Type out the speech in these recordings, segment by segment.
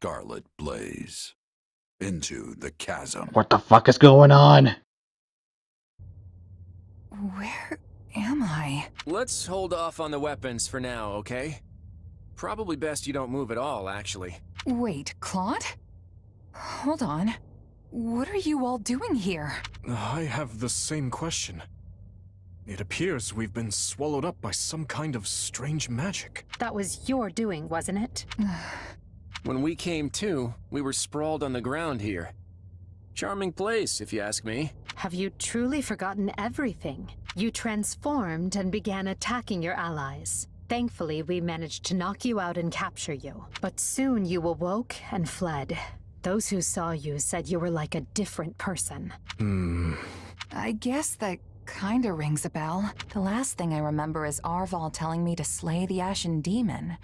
scarlet blaze. Into the chasm. What the fuck is going on? Where am I? Let's hold off on the weapons for now, okay? Probably best you don't move at all, actually. Wait, Claude? Hold on. What are you all doing here? I have the same question. It appears we've been swallowed up by some kind of strange magic. That was your doing, wasn't it? When we came to, we were sprawled on the ground here. Charming place, if you ask me. Have you truly forgotten everything? You transformed and began attacking your allies. Thankfully, we managed to knock you out and capture you. But soon you awoke and fled. Those who saw you said you were like a different person. I guess that kinda rings a bell. The last thing I remember is Arval telling me to slay the Ashen Demon.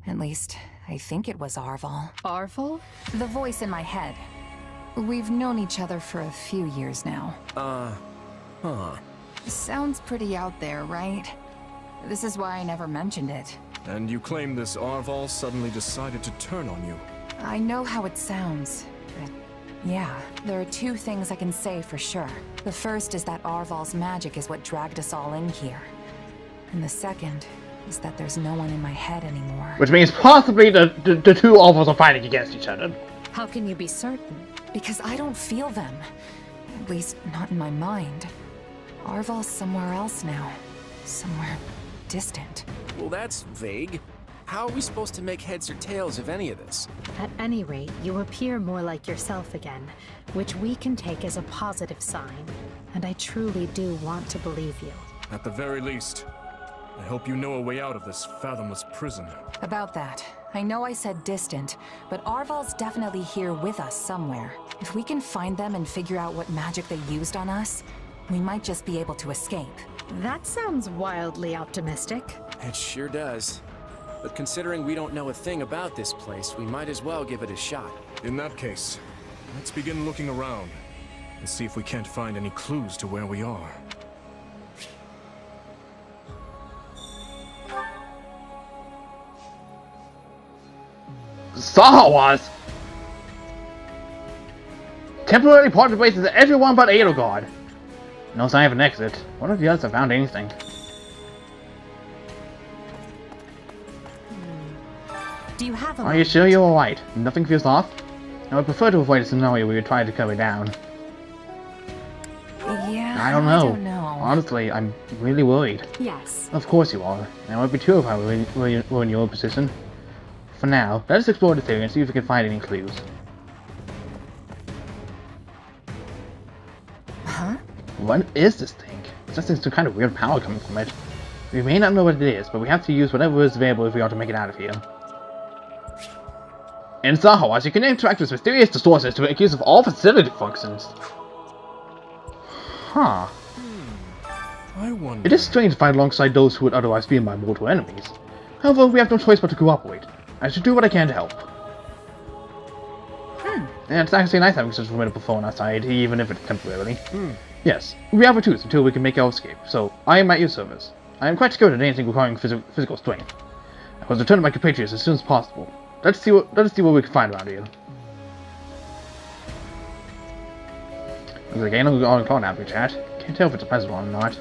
At least, I think it was Arval. Arval? The voice in my head. We've known each other for a few years now. Sounds pretty out there, right? This is why I never mentioned it. And you claim this Arval suddenly decided to turn on you. I know how it sounds, but yeah, there are two things I can say for sure. The first is that Arval's magic is what dragged us all in here. And the second is that there's no one in my head anymore. Which means possibly the two of us are fighting against each other. How can you be certain? Because I don't feel them. At least, not in my mind. Arval's somewhere else now. Somewhere distant. Well, that's vague. How are we supposed to make heads or tails of any of this? At any rate, you appear more like yourself again, which we can take as a positive sign. And I truly do want to believe you. At the very least, I hope you know a way out of this fathomless prison. About that, I know I said distant, but Arval's definitely here with us somewhere. If we can find them and figure out what magic they used on us, we might just be able to escape. That sounds wildly optimistic. It sure does. But considering we don't know a thing about this place, we might as well give it a shot. In that case, let's begin looking around and see if we can't find any clues to where we are. Sahawas! Temporarily parted ways with everyone but Edelgard. No sign of an exit. What if the others have found anything? Do you have a Are you sure you're alright? Nothing feels off? I would prefer to avoid a scenario where you try to cover down. Yeah, I don't know. know. Honestly, I'm really worried. Yes. Of course you are. And it would be true if I were in your position. For now, let us explore this area and see if we can find any clues. Huh? What is this thing? It just seems some kind of weird power coming from it. We may not know what it is, but we have to use whatever is available if we are to make it out of here. In Sahawas, you can interact with mysterious distortions to make use of all facility functions. Huh. I wonder... It is strange to fight alongside those who would otherwise be my mortal enemies. However, we have no choice but to cooperate. I should do what I can to help. And it's actually nice having such a formidable foe on our side, even if it's temporarily. Yes, we have our tools until we can make our escape, so I am at your service. I am quite skilled at anything requiring physical strength. I will return to my compatriots as soon as possible. Let's see what we can find around here. There's a game on call now, chat. Can't tell if it's a pleasant one or not.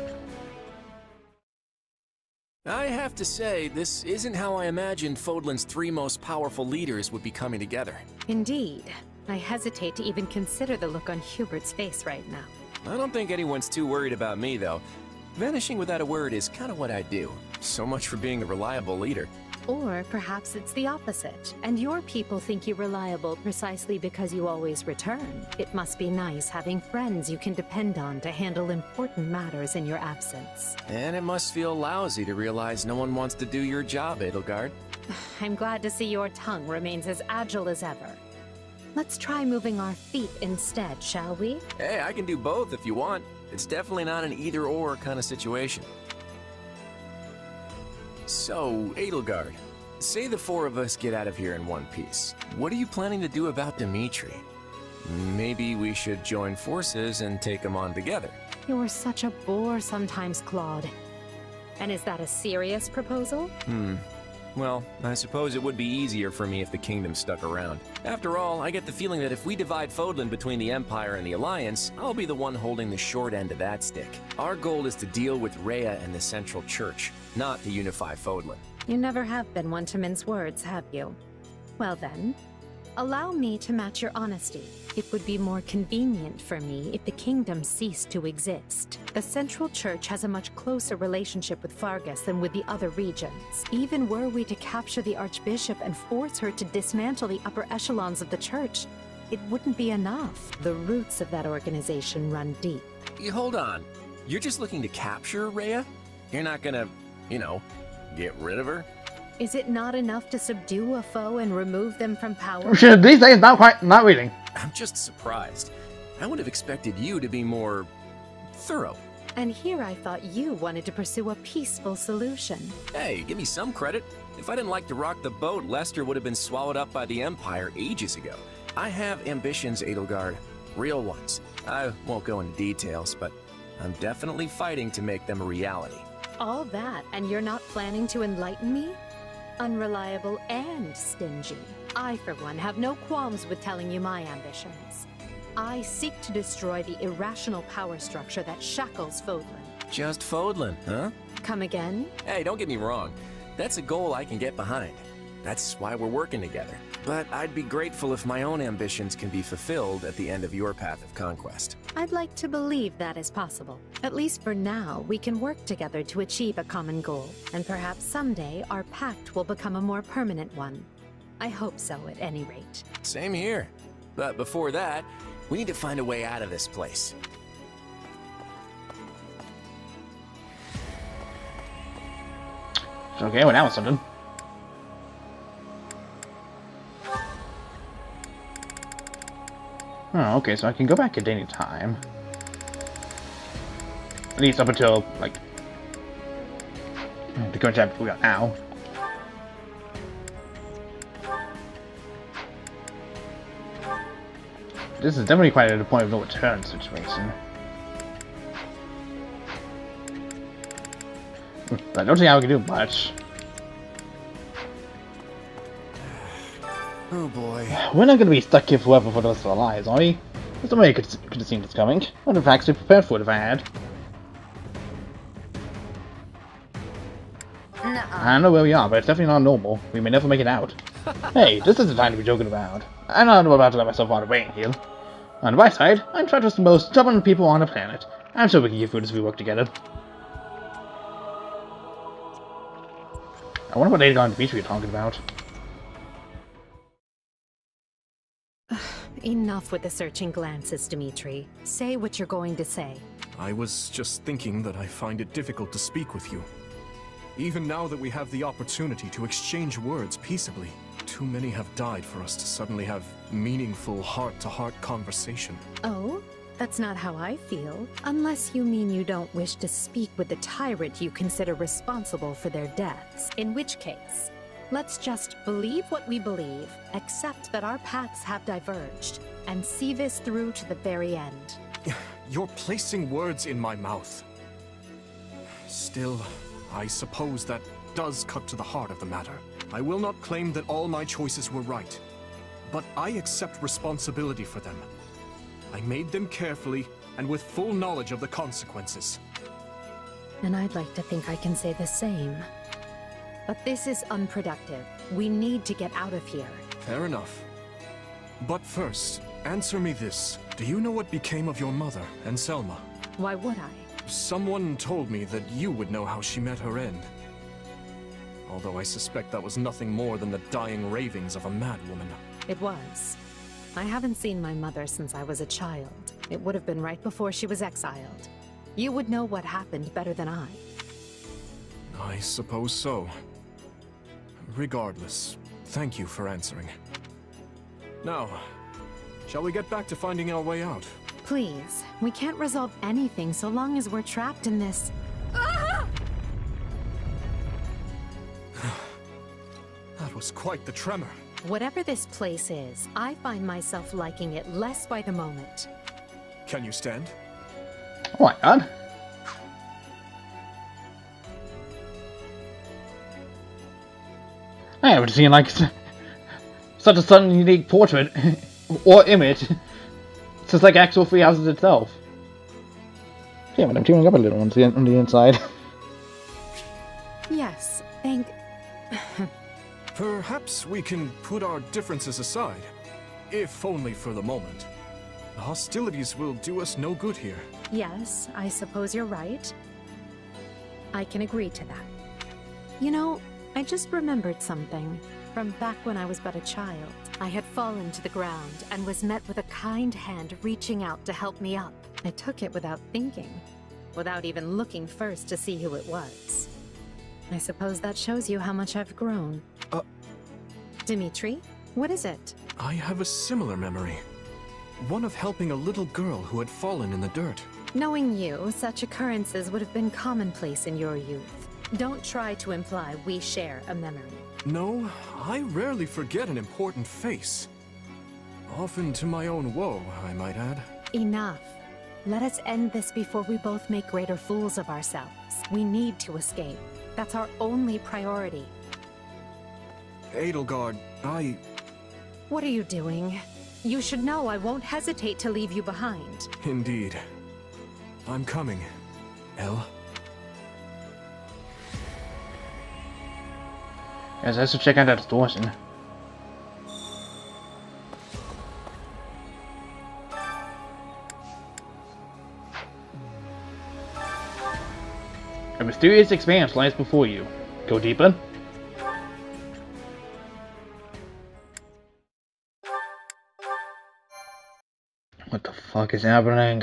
I have to say, this isn't how I imagined Fodlan's three most powerful leaders would be coming together. Indeed. I hesitate to even consider the look on Hubert's face right now. I don't think anyone's too worried about me, though. Vanishing without a word is kind of what I do. So much for being a reliable leader. Or perhaps it's the opposite, and your people think you reliable precisely because you always return. It must be nice having friends you can depend on to handle important matters in your absence. And it must feel lousy to realize no one wants to do your job, Edelgard. I'm glad to see your tongue remains as agile as ever. Let's try moving our feet instead, shall we? Hey, I can do both if you want. It's definitely not an either-or kind of situation. So, Edelgard, say the four of us get out of here in one piece. What are you planning to do about Dimitri? Maybe we should join forces and take him on together. You're such a bore sometimes, Claude. And is that a serious proposal? Well, I suppose it would be easier for me if the kingdom stuck around. After all, I get the feeling that if we divide Fodlan between the Empire and the Alliance, I'll be the one holding the short end of that stick. Our goal is to deal with Rhea and the Central Church, not to unify Fodlan. You never have been one to mince words, have you? Well then, allow me to match your honesty. It would be more convenient for me if the kingdom ceased to exist. The Central Church has a much closer relationship with Fargus than with the other regions. Even were we to capture the Archbishop and force her to dismantle the upper echelons of the Church, it wouldn't be enough. The roots of that organization run deep. Hold on. You're just looking to capture Rhea? You're not gonna, get rid of her? Is it not enough to subdue a foe and remove them from power? These days, not reading. I'm just surprised. I would have expected you to be more thorough. And here I thought you wanted to pursue a peaceful solution. Hey, give me some credit. If I didn't like to rock the boat, Lester would have been swallowed up by the Empire ages ago. I have ambitions, Edelgard. Real ones. I won't go into details, but I'm definitely fighting to make them a reality. All that, and you're not planning to enlighten me? Unreliable and stingy. I, for one, have no qualms with telling you my ambitions. I seek to destroy the irrational power structure that shackles Fodlan. Just Fodlan, huh? Come again? Hey, don't get me wrong. That's a goal I can get behind. That's why we're working together. But I'd be grateful if my own ambitions can be fulfilled at the end of your path of conquest. I'd like to believe that is possible. At least for now, we can work together to achieve a common goal. And perhaps someday, our pact will become a more permanent one. I hope so, at any rate. Same here. But before that, we need to find a way out of this place. Okay, well, that was something. Oh, okay, so I can go back at any time. At least up until, like, the current chapter we got now. This is definitely quite at a point of no return situation. I don't see how we can do much. Oh boy. We're not going to be stuck here forever for the rest of our lives, are we? There's no way you could have seen this coming. I'd have actually prepared for it if I had. I don't know where we are, but it's definitely not normal. We may never make it out. Hey, this isn't the time to be joking around. I'm not about to let myself out of rain here. On the bright side, I'm trying to trust the most stubborn people on the planet. I'm sure we can get through this if we work together. I wonder what Aegon and Dimitri are talking about. Enough with the searching glances, Dimitri. Say what you're going to say. I was just thinking that I find it difficult to speak with you. Even now that we have the opportunity to exchange words peaceably, too many have died for us to suddenly have meaningful heart-to-heart conversation. Oh? That's not how I feel. Unless you mean you don't wish to speak with the tyrant you consider responsible for their deaths. In which case, let's just believe what we believe, accept that our paths have diverged, and see this through to the very end. You're placing words in my mouth. Still, I suppose that does cut to the heart of the matter. I will not claim that all my choices were right, but I accept responsibility for them. I made them carefully and with full knowledge of the consequences. And I'd like to think I can say the same. But this is unproductive. We need to get out of here. Fair enough. But first, answer me this. Do you know what became of your mother and Selma? Why would I? Someone told me that you would know how she met her end. Although I suspect that was nothing more than the dying ravings of a madwoman. It was. I haven't seen my mother since I was a child. It would have been right before she was exiled. You would know what happened better than I. I suppose so. Regardless, thank you for answering. Now, shall we get back to finding our way out? Please, we can't resolve anything so long as we're trapped in this. That was quite the tremor. Whatever this place is, I find myself liking it less by the moment. Can you stand? Oh my god. never seen like such a sudden unique portrait or image. It's just like actual free houses itself. Yeah, but I'm tuning up a little on the inside. Yes, Perhaps we can put our differences aside, if only for the moment. The hostilities will do us no good here. Yes, I suppose you're right. I can agree to that. You know, I just remembered something. From back when I was but a child, I had fallen to the ground and was met with a kind hand reaching out to help me up. I took it without thinking, without even looking first to see who it was. I suppose that shows you how much I've grown. Dimitri, what is it? I have a similar memory. One of helping a little girl who had fallen in the dirt. Knowing you, such occurrences would have been commonplace in your youth. Don't try to imply we share a memory. No, I rarely forget an important face. Often to my own woe, I might add. Enough. Let us end this before we both make greater fools of ourselves. We need to escape. That's our only priority. Edelgard, What are you doing? You should know I won't hesitate to leave you behind. Indeed. I'm coming, Elle. Yes, I should check out that distortion. A mysterious expanse lies before you. Go deeper. What the fuck is happening?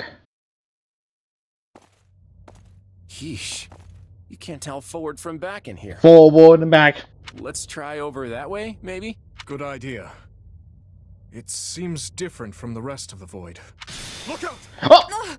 Yeesh. You can't tell forward from back in here. Forward and back. Let's try over that way, maybe? Good idea. It seems different from the rest of the void. Look out! Oh!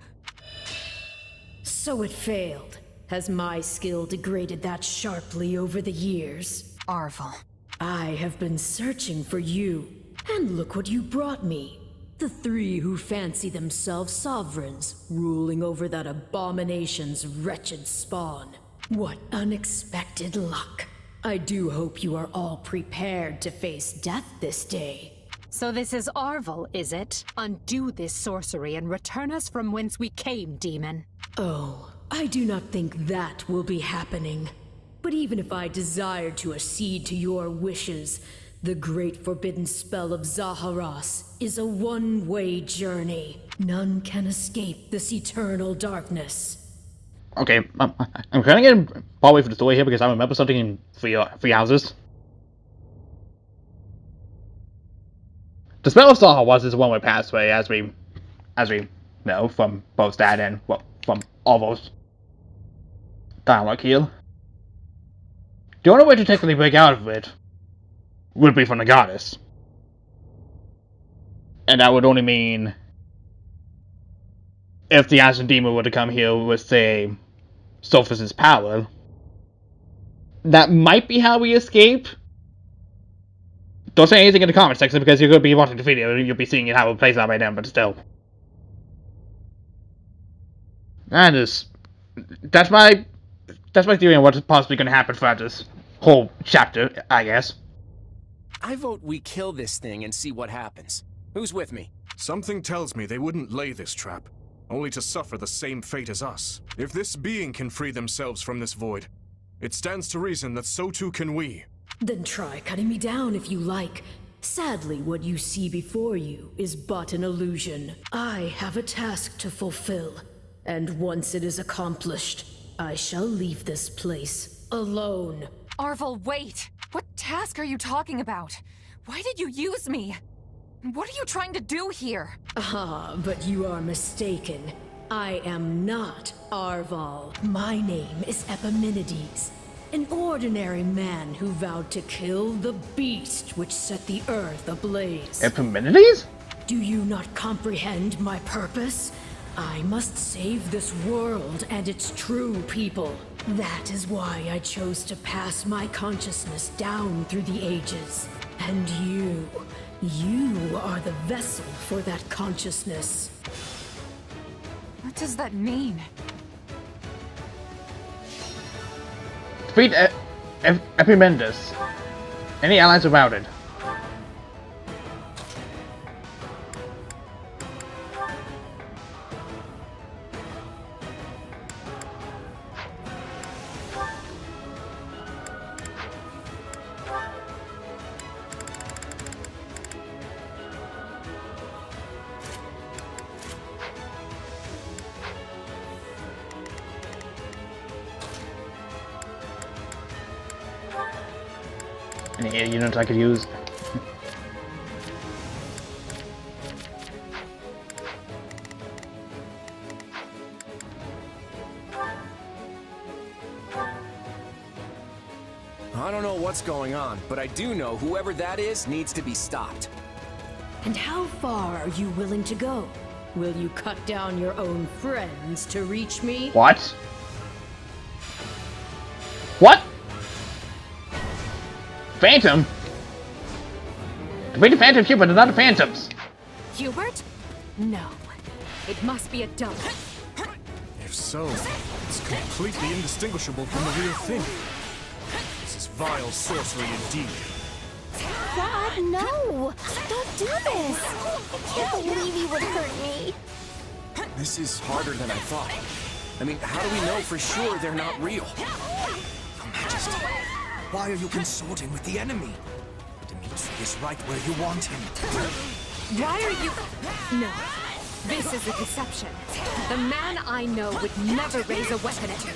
So it failed. Has my skill degraded that sharply over the years? Arval. I have been searching for you, and look what you brought me. The three who fancy themselves sovereigns, ruling over that abomination's wretched spawn. What unexpected luck. I do hope you are all prepared to face death this day. So this is Arval, is it? Undo this sorcery and return us from whence we came, demon. Oh, I do not think that will be happening. But even if I desired to accede to your wishes, the great forbidden spell of Zaharas is a one-way journey. None can escape this eternal darkness. Okay, I'm kind of getting partway through the story here because I remember something in three houses. The spell of Zaharas is a one-way pathway, as we know from both that and from Arval's dialogue here. The only way to technically break out of it would be from the goddess. And that would only mean if the Ashen Demon were to come here with, say, Sophus' power. That might be how we escape. Don't say anything in the comment section because you're going to be watching the video and you'll be seeing how it plays out by then, but still. That's my theory on what's possibly going to happen throughout this whole chapter, I guess. I vote we kill this thing and see what happens. Who's with me? Something tells me they wouldn't lay this trap, only to suffer the same fate as us. If this being can free themselves from this void, it stands to reason that so too can we. Then try cutting me down if you like. Sadly, what you see before you is but an illusion. I have a task to fulfill, and once it is accomplished, I shall leave this place alone. Arval, wait! What task are you talking about? Why did you use me? What are you trying to do here? Ah, but you are mistaken. I am not Arval. My name is Epimenides, an ordinary man who vowed to kill the beast which set the earth ablaze. Epimenides? Do you not comprehend my purpose? I must save this world and its true people. That is why I chose to pass my consciousness down through the ages. And you are the vessel for that consciousness. What does that mean? Defeat Epimenides. Any allies are routed. Any air units I could use? I don't know what's going on, but I do know whoever that is needs to be stopped. And how far are you willing to go? Will you cut down your own friends to reach me? What? What? Phantom? Defeat the Phantom here, but not the Phantoms. Hubert? No. It must be a double. If so, it's completely indistinguishable from the real thing. This is vile sorcery indeed. Dad, no! Don't do this! I can't believe he would hurt me. This is harder than I thought. I mean, how do we know for sure they're not real? Your Majesty, why are you consorting with the enemy? Dimitri is right where you want him. Why are you... No. This is a deception. The man I know would never raise a weapon at me.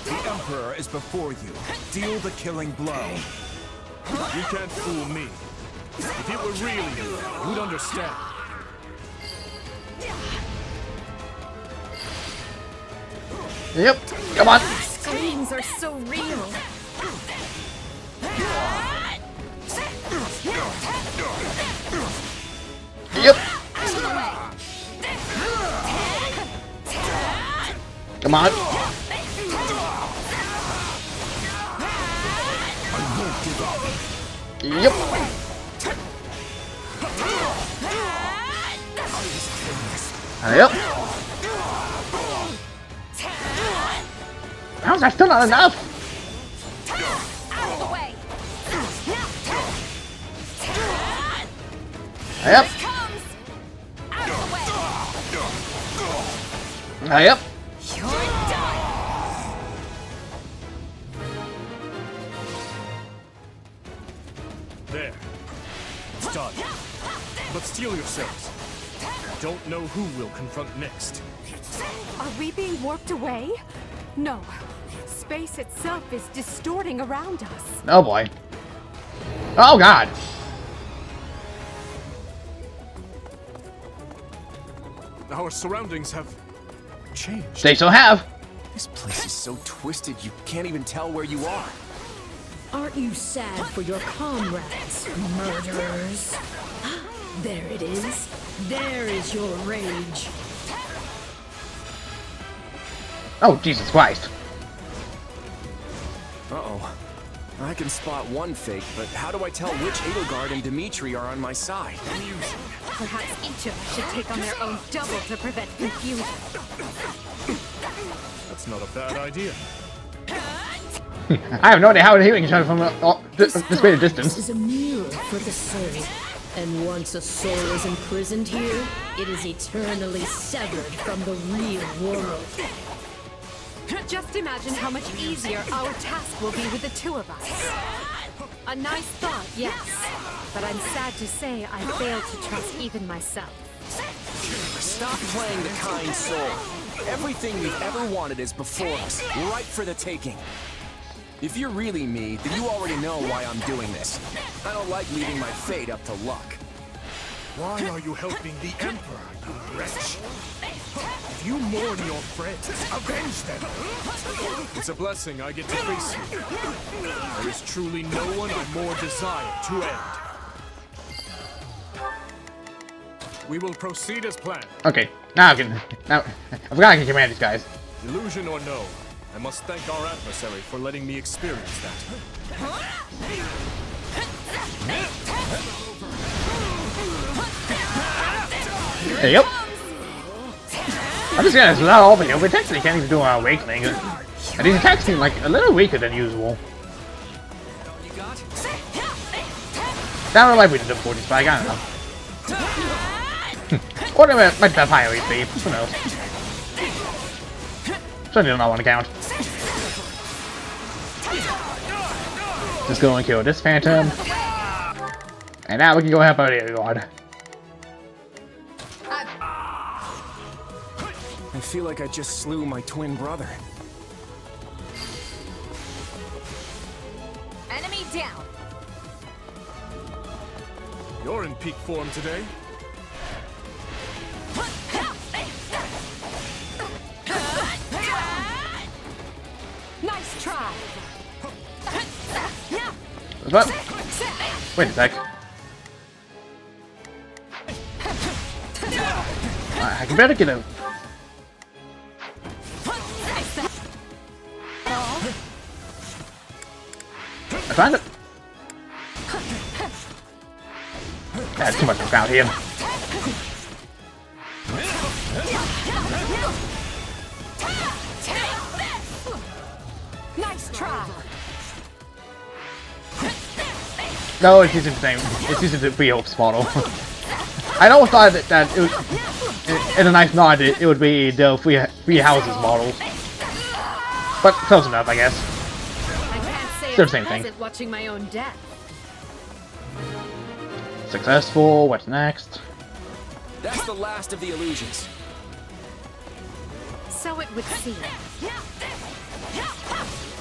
The Emperor is before you. Deal the killing blow. You can't fool me. If it were really you, you'd understand. Yep, come on. Screams are so real. Yep. Come on. Yep. Yep. How's that still not enough? Out of the way! Yep. Comes! Out of the way! Yep. You're done! There. It's done. But steel yourselves. I don't know who we'll confront next. Are we being warped away? No. Space itself is distorting around us. Oh boy. Oh god. Our surroundings have changed. They so have. This place is so twisted you can't even tell where you are. Aren't you sad for your comrades, murderers? There it is. There is your rage. Oh Jesus Christ. Uh-oh. I can spot one fake, but how do I tell which Edelgard and Dimitri are on my side? Perhaps each of us should take on their own double to prevent confusion. That's not a bad idea. I have no idea how a healing can shine from this great a distance. This is a mirror for the soul. And once a soul is imprisoned here, it is eternally severed from the real world. Just imagine how much easier our task will be with the two of us. A nice thought, yes. But I'm sad to say I failed to trust even myself. Stop playing the kind soul. Everything we've ever wanted is before us, right for the taking. If you're really me, then you already know why I'm doing this. I don't like leaving my fate up to luck. Why are you helping the Emperor, you wretch? If you mourn your friends, avenge them! It's a blessing I get to face you. There is truly no one I more desire to end. We will proceed as planned. Okay, now I can. Now I forgot I can command these guys. Illusion or no, I must thank our adversary for letting me experience that. There you go. I'm just gonna not all here, but technically can't even do an awakening. And these attacks seem like a little weaker than usual. You got? Sounded like we did a 40 spike, I don't know. Or they might have higher HP, who knows. Certainly do not want to count. Just go and kill this phantom. And now we can go help out the god. I feel like I just slew my twin brother. Enemy down. You're in peak form today. Nice try. What? Wait a sec. I can better get him. I found it. That's too much of a crowd here. Nice try. No, it's using the same. It's using the Pre-Hopes model. I always thought that it was, in a nice nod, it would be the free houses model. But close enough, I guess. I can't say They're it's the same thing. pleasant watching my own death. Successful. What's next? That's the last of the illusions. So it would seem.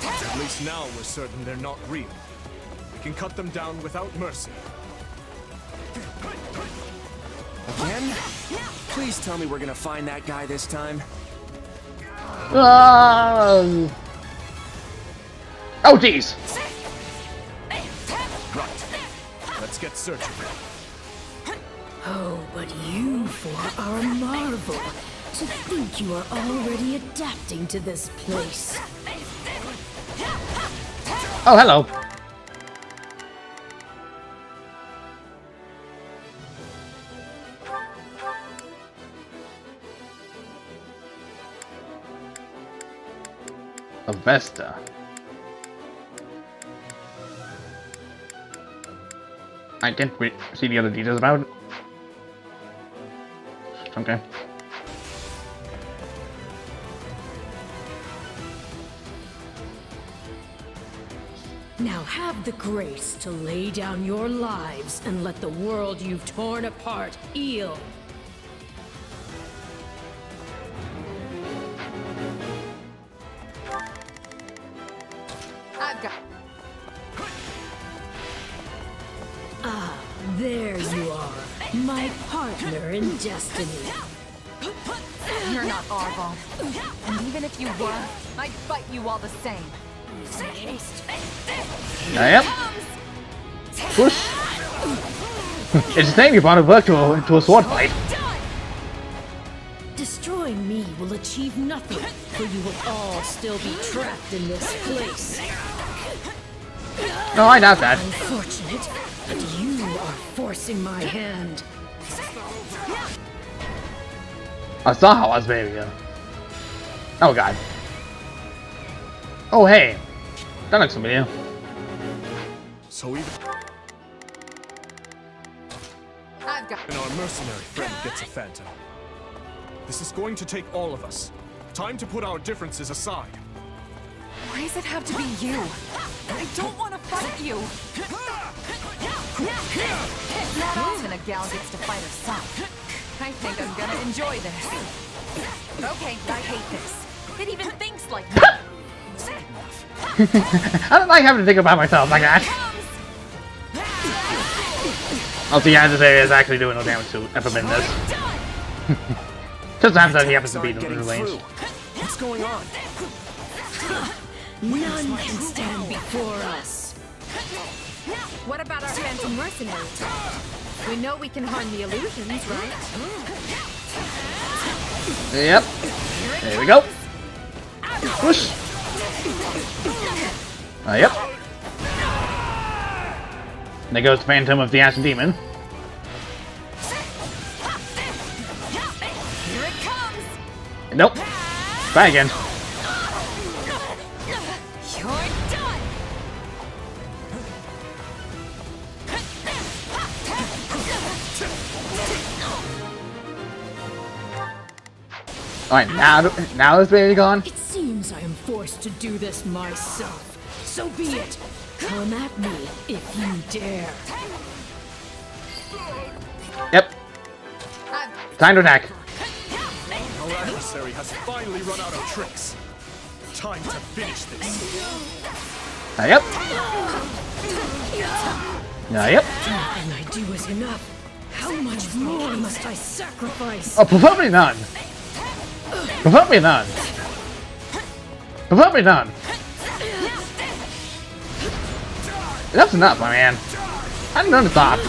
At least now we're certain they're not real. We can cut them down without mercy. Again? Please tell me we're gonna find that guy this time. Oh, jeez. Right. Let's get searching. Oh, but you four are a marvel. To think you are already adapting to this place. Oh, hello. A Vesta. I can't see the other details about it. Okay. Now have the grace to lay down your lives and let the world you've torn apart heal. I've got. Ah, there you are, my partner in destiny. You're not Arval. And even if you were, I'd fight you all the same. Yep. Push. It's a shame you brought a book to a sword fight. Destroying me will achieve nothing, for you will all still be trapped in this place. No, I doubt that. Unfortunate, but you are forcing my hand. I saw how I was baby. Oh god. Oh hey. That looks familiar. So even I've got. our mercenary friend gets a phantom. This is going to take all of us. Time to put our differences aside. Why does it have to be you? I don't want to fight you. It's not often a gal gets to fight herself. I think I'm gonna enjoy this. Okay, I hate this. It even thinks like me. I don't like having to think about myself like that. Also, yeah, this area is actually doing no damage to Emblem in this. Sometimes that he happens to be in the range. What's going on? None can stand before us. What about our phantom mercenaries? We know we can harm the illusions, right? Yep. There we go. Push. Yep. And there goes the Phantom of the Ashen Demon. Here it comes. Nope. Try again. You're done. Alright, now this baby gone. It seems I am forced to do this myself. So be it. Come at me if you dare. Yep. Time to attack. Our adversary has finally run out of tricks. Time to finish this. Yep. Yep. Nothing I do is enough. How much more must I sacrifice? Oh, preferably none. Preferably none. Preferably none. That's enough, my man. I'm done to stop.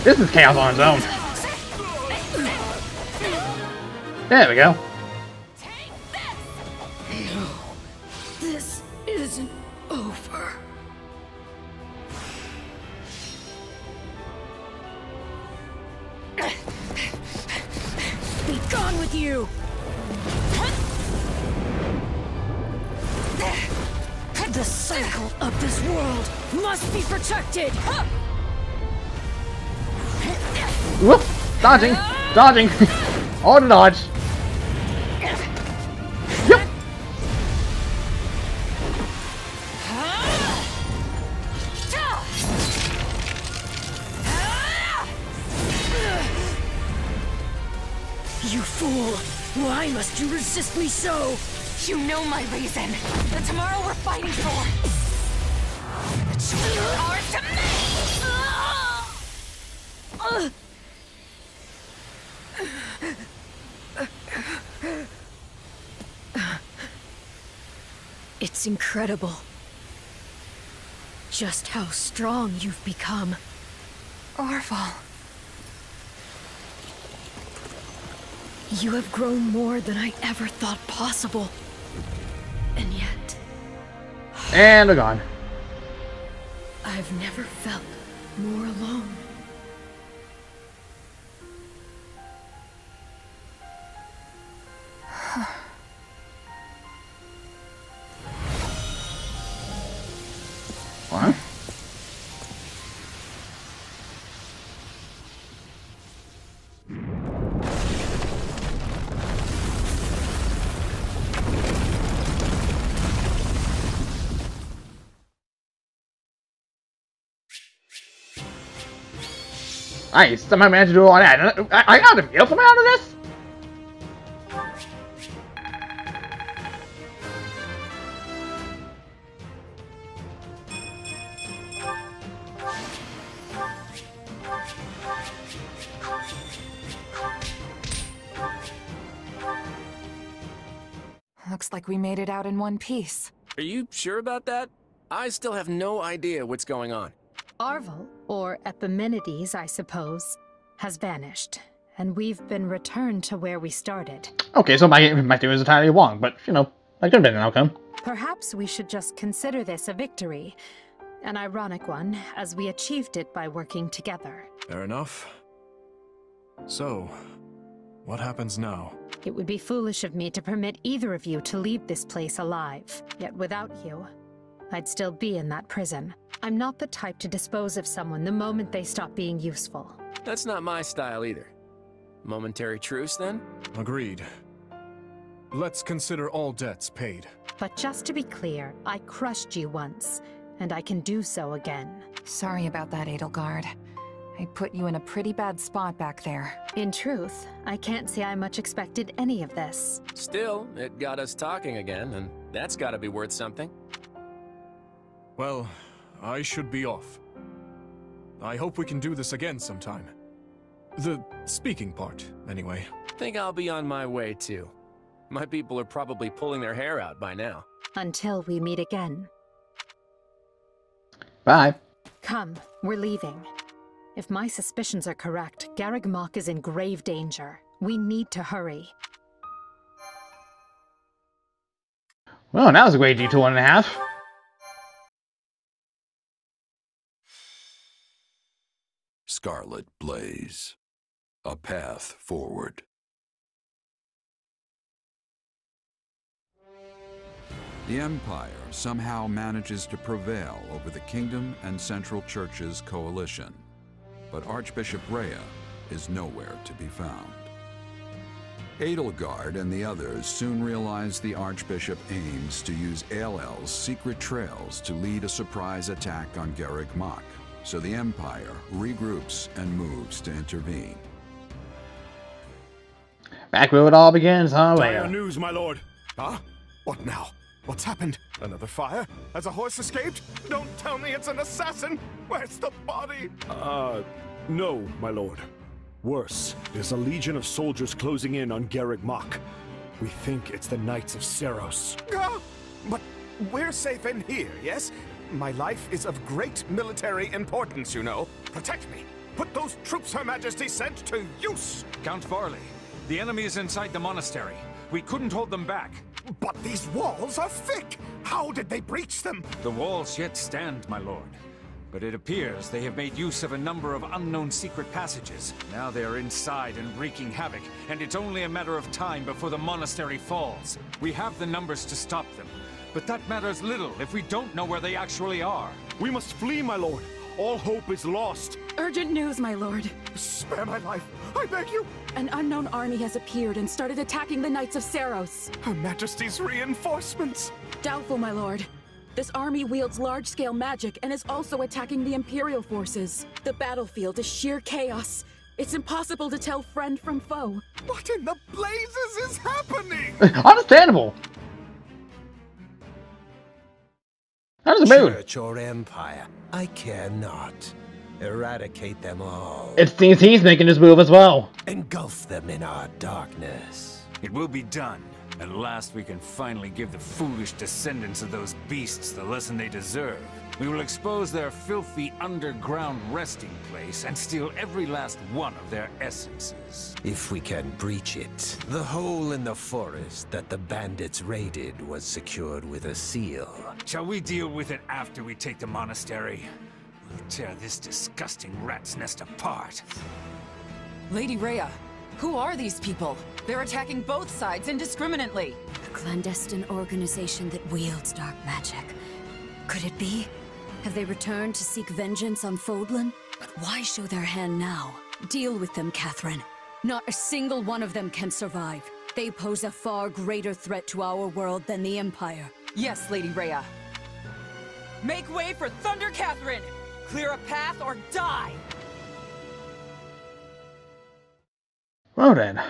This is chaos on its own. There we go. No, this isn't over. Be gone with you! The cycle of this world must be protected! Whoop! Dodging! Dodging! Auto dodge! Yep! You fool! Why must you resist me so? You know my reason. The tomorrow we're fighting for. The choice is ours to make! It's incredible. Just how strong you've become. Arval. You have grown more than I ever thought possible. And yet... And they're gone. I've never felt more alone. What? I somehow managed to do all that. I got to feel something out of this? Looks like we made it out in one piece. Are you sure about that? I still have no idea what's going on. Arval, or Epimenides, I suppose, has vanished, and we've been returned to where we started. Okay, so my theory is entirely wrong, but, you know, that could have been an outcome. Perhaps we should just consider this a victory. An ironic one, as we achieved it by working together. Fair enough. So, what happens now? It would be foolish of me to permit either of you to leave this place alive. Yet without you, I'd still be in that prison. I'm not the type to dispose of someone the moment they stop being useful. That's not my style either. Momentary truce, then? Agreed. Let's consider all debts paid. But just to be clear, I crushed you once, and I can do so again. Sorry about that, Edelgard. I put you in a pretty bad spot back there. In truth, I can't say I much expected any of this. Still, it got us talking again, and that's gotta be worth something. Well, I should be off. I hope we can do this again sometime. The speaking part, anyway. Think I'll be on my way, too. My people are probably pulling their hair out by now. Until we meet again. Bye. Come, we're leaving. If my suspicions are correct, Garreg Mach is in grave danger. We need to hurry. Well, that was a great detour and a half. Scarlet Blaze. A path forward. The Empire somehow manages to prevail over the Kingdom and Central Church's coalition, but Archbishop Rhea is nowhere to be found. Edelgard and the others soon realize the Archbishop aims to use Aelel's secret trails to lead a surprise attack on Garreg Mach, so the Empire regroups and moves to intervene. Back where it all begins, huh? Dire news, my lord. Huh? What now? What's happened? Another fire? Has a horse escaped? Don't tell me it's an assassin! Where's the body? No, my lord. Worse, there's a legion of soldiers closing in on Garreg Mach. We think it's the Knights of Seros. But we're safe in here, yes? My life is of great military importance, you know. Protect me! Put those troops Her Majesty sent to use! Count Varley, the enemy is inside the monastery. We couldn't hold them back. But these walls are thick! How did they breach them? The walls yet stand, my lord. But it appears they have made use of a number of unknown secret passages. Now they are inside and wreaking havoc, and it's only a matter of time before the monastery falls. We have the numbers to stop them, but that matters little if we don't know where they actually are. We must flee, my lord. All hope is lost. Urgent news, my lord. Spare my life, I beg you! An unknown army has appeared and started attacking the Knights of Seros. Her Majesty's reinforcements! Doubtful, my lord. This army wields large-scale magic and is also attacking the Imperial forces. The battlefield is sheer chaos. It's impossible to tell friend from foe. What in the blazes is happening? Understandable. How does it move? Church or Empire, I care not. Eradicate them all. It seems he's making his move as well. Engulf them in our darkness. It will be done. At last we can finally give the foolish descendants of those beasts the lesson they deserve. We will expose their filthy underground resting place and steal every last one of their essences. If we can breach it, the hole in the forest that the bandits raided was secured with a seal. Shall we deal with it after we take the monastery? We'll tear this disgusting rat's nest apart. Lady Rhea, who are these people? They're attacking both sides indiscriminately. A clandestine organization that wields dark magic. Could it be? Have they returned to seek vengeance on Fodlan? But why show their hand now? Deal with them, Catherine. Not a single one of them can survive. They pose a far greater threat to our world than the Empire. Yes, Lady Rhea. Make way for Thunder Catherine! Clear a path or die! Well then.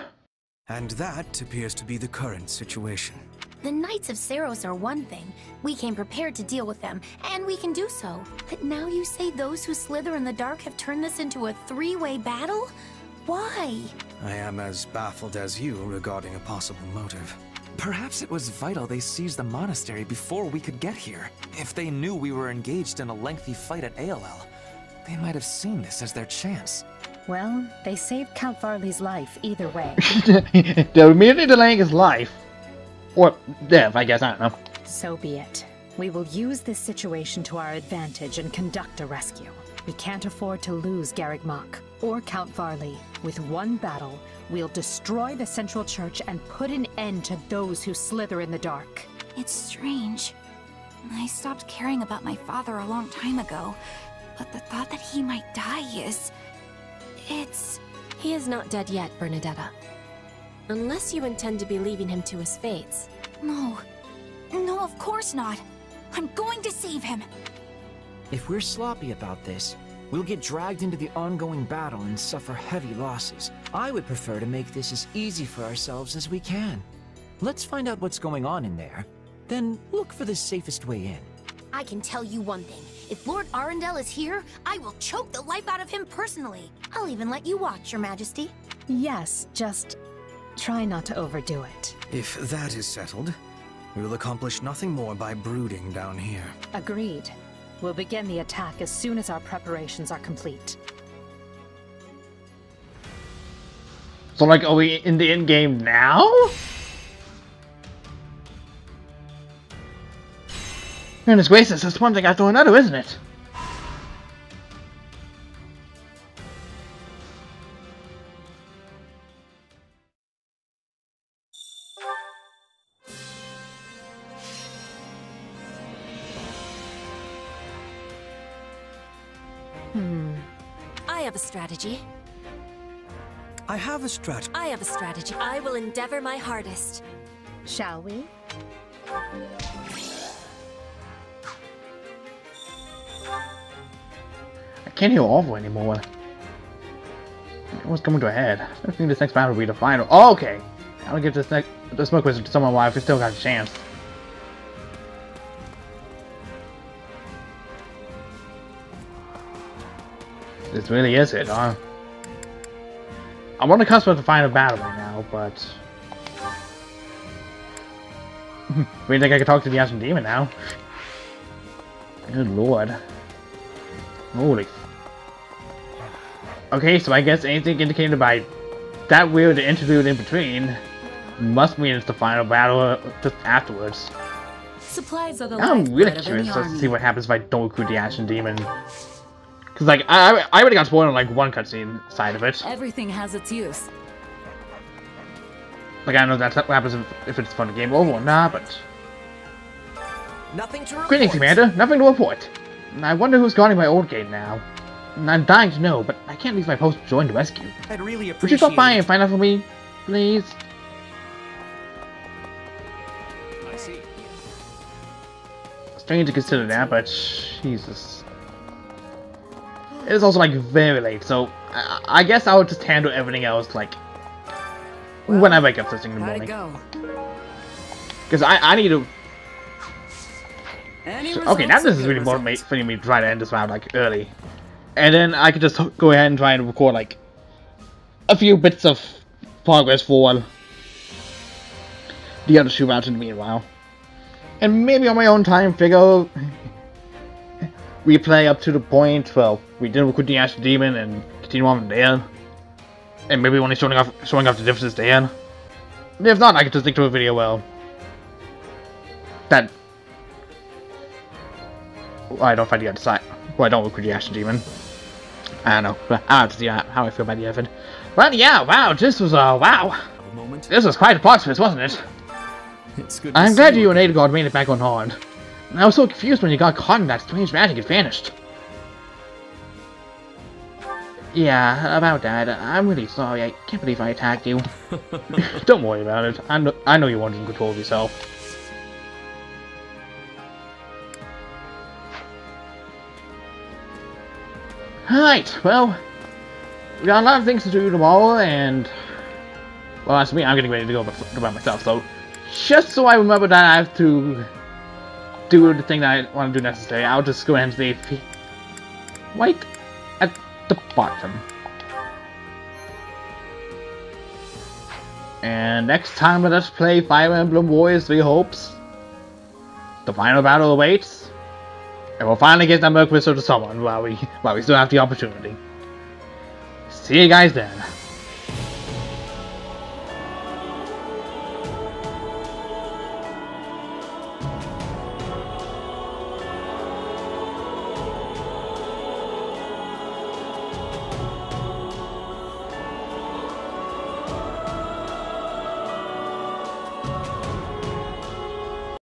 And that appears to be the current situation. The Knights of Seros are one thing. We came prepared to deal with them, and we can do so. But now you say those who slither in the dark have turned this into a three-way battle? Why? I am as baffled as you regarding a possible motive. Perhaps it was vital they seized the monastery before we could get here. If they knew we were engaged in a lengthy fight at Aelel, they might have seen this as their chance. Well, they saved Count Varley's life either way. They're immediately delaying his life. Or death, I guess, I don't know. So be it. We will use this situation to our advantage and conduct a rescue. We can't afford to lose Garreg Mach or Count Varley. With one battle, we'll destroy the Central Church and put an end to those who slither in the dark. It's strange. I stopped caring about my father a long time ago, but the thought that he might die is... He is not dead yet, Bernadetta. Unless you intend to be leaving him to his fates. No. No, of course not. I'm going to save him. If we're sloppy about this, we'll get dragged into the ongoing battle and suffer heavy losses. I would prefer to make this as easy for ourselves as we can. Let's find out what's going on in there, then look for the safest way in. I can tell you one thing. If Lord Arundel is here, I will choke the life out of him personally. I'll even let you watch, Your Majesty. Yes, just try not to overdo it. If that is settled, we will accomplish nothing more by brooding down here. Agreed. We'll begin the attack as soon as our preparations are complete. So, like, are we in the end game now? Goodness gracious, that's one thing after another, isn't it? have a strategy. I have a strategy. I have a strategy. I will endeavor my hardest. Shall we? I can't heal Arval anymore. What's coming to a head? I think this next battle will be the final. Oh, okay. I'll give this smoke wizard to someone while we still got a chance. This really is it, huh? I'm on the cusp of the final battle right now, but... Really think I can talk to the Ancient Demon now? Good lord. Holy... Okay, so I guess anything indicated by that weird interlude in between must mean it's the final battle just afterwards. Supplies are the I'm really lifeblood of curious any just to army. see what happens if I don't recruit the Ancient Demon. Cause like, I already got spoiled on like one cutscene side of it. Everything has its use. Like, I don't know that's what happens if it's fun to game over or not, but... Nothing to report. Greetings, Commander. Nothing to report. I wonder who's guarding my old gate now. I'm dying to know, but I can't leave my post to join the rescue. I'd really appreciate Would you stop by and find out for me, please? I see. Strange to consider that, but Jesus. It is also like very late, so I guess I would just handle everything else like when I wake up first thing in the morning. Because I need to. Okay, now this is really motivating me to try to end this round like early, and then I could just go ahead and try and record like a few bits of progress for the other two rounds in the meanwhile, and maybe on my own time figure replay up to the point well we did recruit the Ancient Demon and continue on from there, and maybe when he's showing off the differences there. If not, I could just link to a video that. I don't fight the other side. Well, I don't recruit the Ancient Demon. I don't know. I'll have to see how I feel about the effort. But yeah, wow, this was wow. This was quite a plot twist, wasn't it? It's good. I'm glad you and Adegard made it back unharmed. I was so confused when you got caught in that strange magic and vanished. Yeah, about that. I'm really sorry. I can't believe I attacked you. Don't worry about it. I know you're under control of yourself. Alright, well, we got a lot of things to do tomorrow, and, well, that's me, I'm getting ready to go by myself, so, just so I remember that I have to do the thing that I want to do necessary, I'll just go ahead and save right at the bottom. And next time let us play Fire Emblem Warriors 3 Hopes. The final battle awaits. And we'll finally get that Merc Whistle to someone while we still have the opportunity. See you guys then.